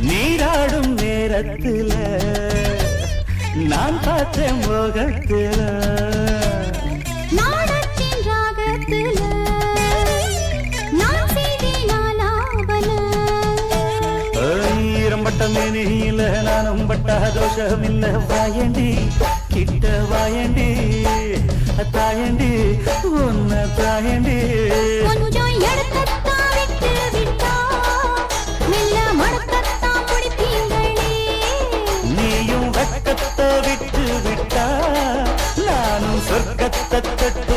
நீராடும் நேரத்துல நான் பார்த்தேன் மோகத்துல நாடத்தின் ராகத்துல நான் செய்தேனாலாவல ஈரம்பட்ட மேனியில நானும் பட்ட தோஷமில்ல வாயண்டி கிட்ட வாயண்டி தாயண்டி உன்ன தாயண்டி கொஞ்சம் எடுக்கத்தான் விட்டு விட்டா மெல்ல மடக்கத்தான் பிடிப்பீங்களே நீயும் வெக்கத்தை விட்டு விட்டா நானும் சொர்க்கத்தை தொட்டு